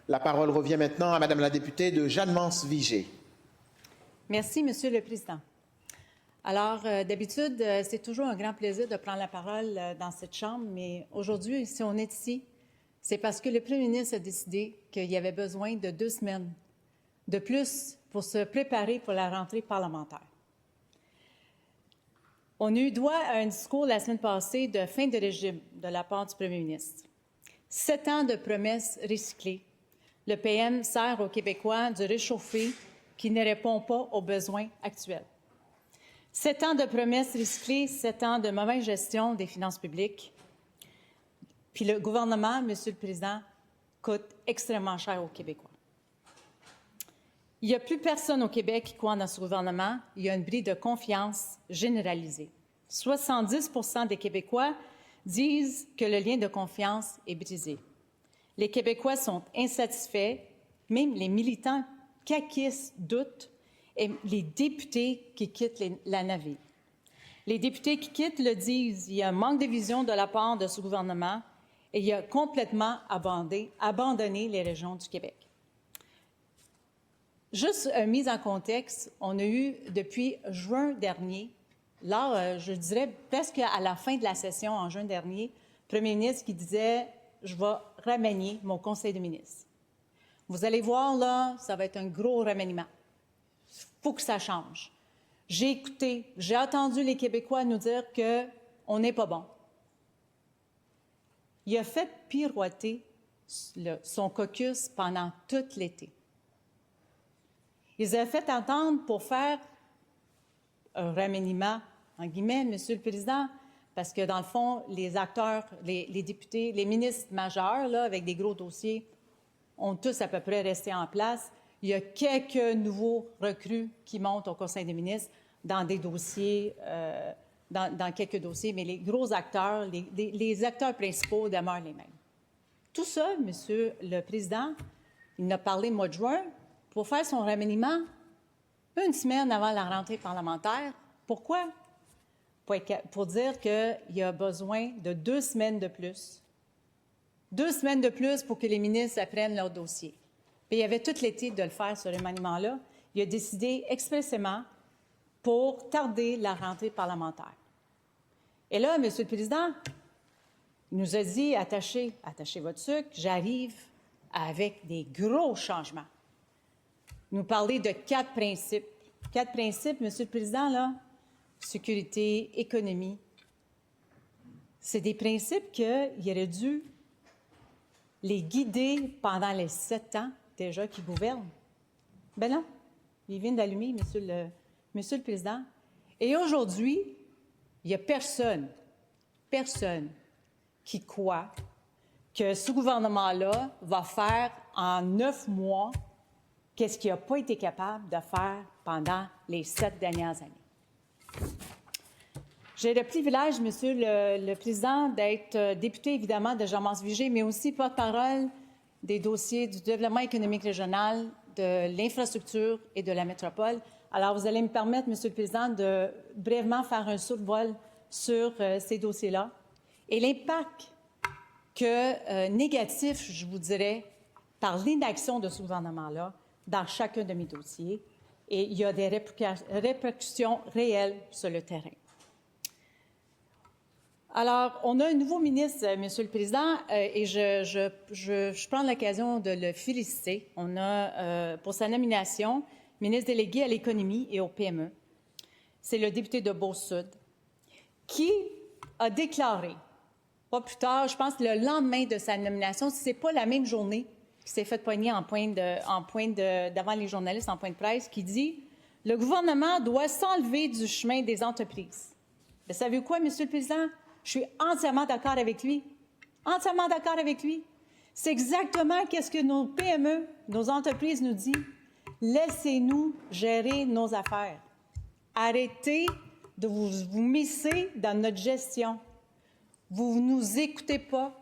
La parole revient maintenant à Madame la députée de Jeanne-Mance-Vigée. Merci, Monsieur le Président. Alors, d'habitude, c'est toujours un grand plaisir de prendre la parole dans cette Chambre, mais aujourd'hui, si on est ici, c'est parce que le Premier ministre a décidé qu'il y avait besoin de 2 semaines de plus pour se préparer pour la rentrée parlementaire. On a eu droit à un discours la semaine passée de fin de régime de la part du Premier ministre. 7 ans de promesses recyclées. Le PM sert aux Québécois du réchauffé qui ne répond pas aux besoins actuels. 7 ans de promesses recyclées, 7 ans de mauvaise gestion des finances publiques. Puis le gouvernement, Monsieur le Président, coûte extrêmement cher aux Québécois. Il n'y a plus personne au Québec qui croit dans ce gouvernement. Il y a une bris de confiance généralisée. 70 des Québécois disent que le lien de confiance est brisé. Les Québécois sont insatisfaits, même les militants caquistes doutent, et les députés qui quittent la navette. Les députés qui quittent le disent, il y a un manque de vision de la part de ce gouvernement et il a complètement abandonné les régions du Québec. Juste mise en contexte, on a eu depuis juin dernier, là, je dirais presque à la fin de la session en juin dernier, le Premier ministre qui disait « Je vais remanier mon conseil de ministres ». Vous allez voir, là, ça va être un gros remaniement. Il faut que ça change. J'ai écouté, j'ai entendu les Québécois nous dire qu'on n'est pas bon. Il a fait pirouetter son caucus pendant tout l'été. Ils ont fait entendre pour faire un remaniement, en guillemets, Monsieur le Président, parce que dans le fond, les acteurs, les députés, les ministres majeurs, là, avec des gros dossiers, ont tous à peu près resté en place. Il y a quelques nouveaux recrues qui montent au Conseil des ministres dans des dossiers, dans quelques dossiers, mais les gros acteurs, les acteurs principaux demeurent les mêmes. Tout ça, Monsieur le Président, il en a parlé le mois de juin pour faire son remaniement 1 semaine avant la rentrée parlementaire. Pourquoi? Pour dire qu'il y a besoin de 2 semaines de plus. 2 semaines de plus pour que les ministres apprennent leur dossier. Puis il y avait tout l'été de le faire, ce remaniement-là. Il a décidé expressément pour tarder la rentrée parlementaire. Et là, Monsieur le Président, il nous a dit, attachez votre sucre, j'arrive avec des gros changements. Nous parler de 4 principes. 4 principes, Monsieur le Président, là, sécurité, économie. C'est des principes qu'il aurait dû les guider pendant les 7 ans déjà qu'ils gouvernent. Ben non, ils viennent d'allumer, Monsieur le Président. Et aujourd'hui, il n'y a personne qui croit que ce gouvernement-là va faire en 9 mois qu'est-ce qu'il n'a pas été capable de faire pendant les 7 dernières années. J'ai le privilège, Monsieur le Président, d'être député, évidemment, de Jeanne-Mance-Vigée, mais aussi porte-parole des dossiers du développement économique régional, de l'infrastructure et de la métropole. Alors, vous allez me permettre, Monsieur le Président, de brièvement faire un survol sur ces dossiers-là et l'impact négatif, je vous dirais, par l'inaction de ce gouvernement-là dans chacun de mes dossiers. Et il y a des répercussions réelles sur le terrain. Alors, on a un nouveau ministre, Monsieur le Président, et je prends l'occasion de le féliciter. On a, pour sa nomination, ministre délégué à l'économie et aux PME. C'est le député de Beau-Sud, qui a déclaré, pas plus tard, je pense le lendemain de sa nomination, si ce n'est pas la même journée, qui s'est fait poigner devant les journalistes en point de presse, qui dit « Le gouvernement doit s'enlever du chemin des entreprises ». Mais savez-vous quoi, Monsieur le Président? Je suis entièrement d'accord avec lui. Entièrement d'accord avec lui. C'est exactement ce que nos PME, nos entreprises nous disent. Laissez-nous gérer nos affaires. Arrêtez de vous misser dans notre gestion. Vous ne nous écoutez pas.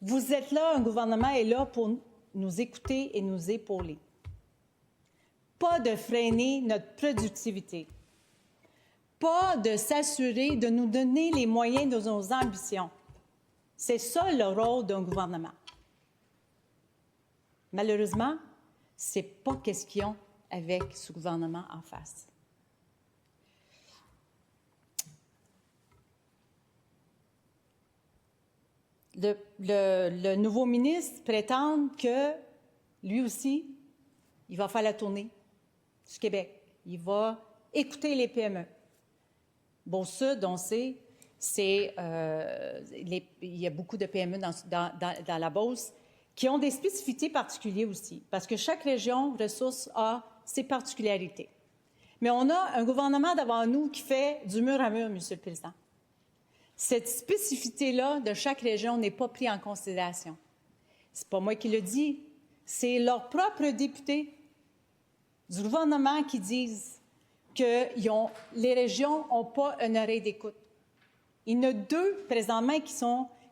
Vous êtes là, un gouvernement est là pour nous écouter et nous épauler. Pas de freiner notre productivité. Pas de s'assurer de nous donner les moyens de nos ambitions. C'est ça le rôle d'un gouvernement. Malheureusement, ce n'est pas ce qu'ils ont avec ce gouvernement en face. Le nouveau ministre prétend que, lui aussi, il va faire la tournée du Québec. Il va écouter les PME. Beauce-Sud, on sait, il y a beaucoup de PME dans la Beauce qui ont des spécificités particulières aussi, parce que chaque région ressource a ses particularités. Mais on a un gouvernement devant nous qui fait du mur à mur, Monsieur le Président. Cette spécificité-là de chaque région n'est pas prise en considération. C'est pas moi qui le dis, c'est leurs propres députés du gouvernement qui disent que les régions n'ont pas une oreille d'écoute. Il y en a 2 présentement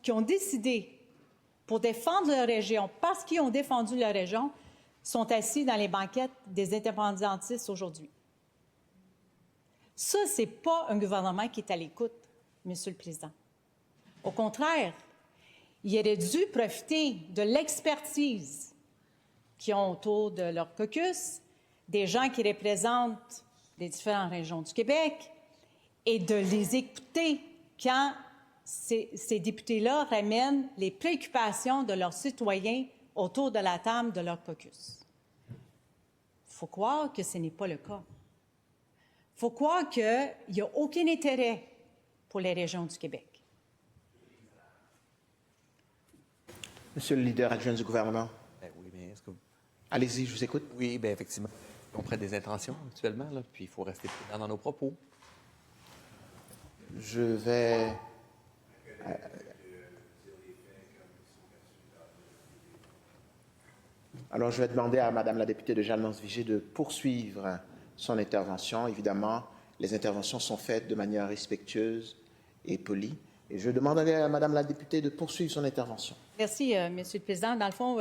qui ont décidé pour défendre leur région, parce qu'ils ont défendu leur région, sont assis dans les banquettes des indépendantistes aujourd'hui. Ça, ce n'est pas un gouvernement qui est à l'écoute, Monsieur le Président. Au contraire, il aurait dû profiter de l'expertise qu'ils ont autour de leur caucus, des gens qui représentent les différentes régions du Québec, et de les écouter quand ces députés-là ramènent les préoccupations de leurs citoyens autour de la table de leur caucus. Il faut croire que ce n'est pas le cas. Il faut croire qu'il n'y a aucun intérêt pour les régions du Québec. Monsieur le leader adjoint du gouvernement. Oui, mais est-ce que... Allez-y, je vous écoute. Oui, bien effectivement. On prête des intentions actuellement, là, puis il faut rester prudent dans nos propos. Je vais... Alors, je vais demander à Madame la députée de Jalmance-Vigée de poursuivre son intervention. Évidemment, les interventions sont faites de manière respectueuse et polie. Et je demanderai à Madame la députée de poursuivre son intervention. Merci, Monsieur le Président. Dans le fond,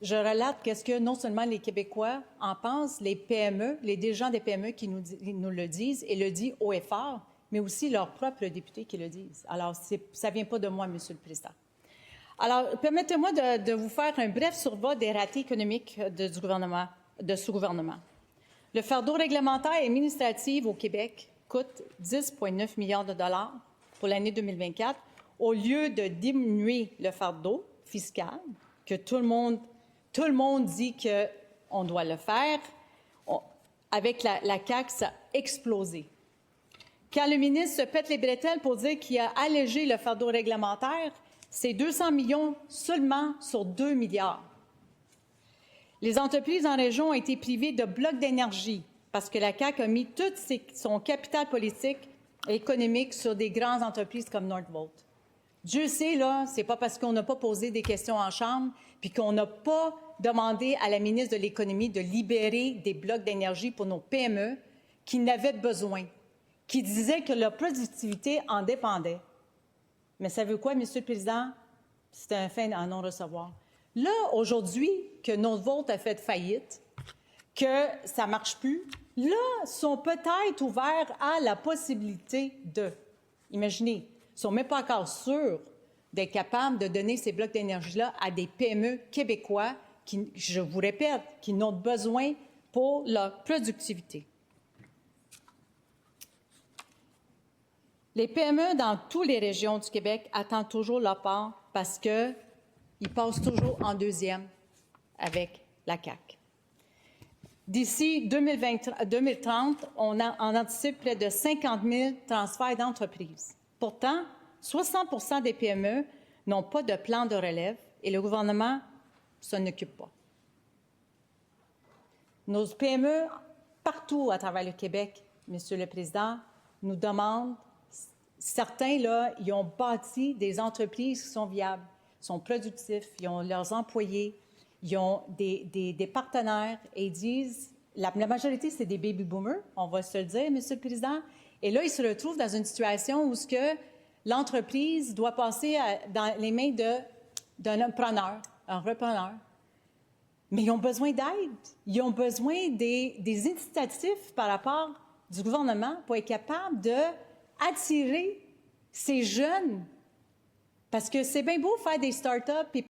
je relate qu'est-ce que non seulement les Québécois en pensent, les PME, les dirigeants des PME qui nous le disent et le disent haut et fort, mais aussi leurs propres députés qui le disent. Alors, ça ne vient pas de moi, Monsieur le Président. Alors, permettez-moi de vous faire un bref survol des ratés économiques de ce gouvernement. Le fardeau réglementaire et administratif au Québec coûte 10,9 milliards de dollars pour l'année 2024, au lieu de diminuer le fardeau fiscal, que tout le monde dit qu'on doit le faire. Avec la CAQ, ça a explosé. Quand le ministre se pète les bretelles pour dire qu'il a allégé le fardeau réglementaire, c'est 200 millions seulement sur 2 milliards. Les entreprises en région ont été privées de blocs d'énergie parce que la CAQ a mis tout son capital politique et économique sur des grandes entreprises comme Northvolt. Dieu sait, là, c'est pas parce qu'on n'a pas posé des questions en Chambre puis qu'on n'a pas demandé à la ministre de l'Économie de libérer des blocs d'énergie pour nos PME qui n'avaient besoin, qui disaient que leur productivité en dépendait. Mais ça veut quoi, Monsieur le Président? C'était un fin à non-recevoir. Là, aujourd'hui, que Northvolt a fait faillite, que ça ne marche plus, là, sont peut-être ouverts à la possibilité de. Imaginez, ils ne sont même pas encore sûrs d'être capables de donner ces blocs d'énergie-là à des PME québécois qui, je vous répète, qui n'ont besoin pour leur productivité. Les PME dans toutes les régions du Québec attendent toujours leur part parce qu'ils passent toujours en deuxième avec la CAQ. D'ici 2030, on anticipe près de 50 000 transferts d'entreprises. Pourtant, 60 des PME n'ont pas de plan de relève et le gouvernement s'en occupe pas. Nos PME, partout à travers le Québec, Monsieur le Président, nous demandent. Certains, là, ils ont bâti des entreprises qui sont viables, sont productifs, ils ont leurs employés, ils ont des partenaires et ils disent, la majorité, c'est des baby boomers, on va se le dire, Monsieur le Président, et là, ils se retrouvent dans une situation où l'entreprise doit passer dans les mains d'un preneur, un repreneur. Mais ils ont besoin d'aide, ils ont besoin des incitatifs par rapport du gouvernement pour être capable d'attirer ces jeunes. Parce que c'est bien beau faire des start-up et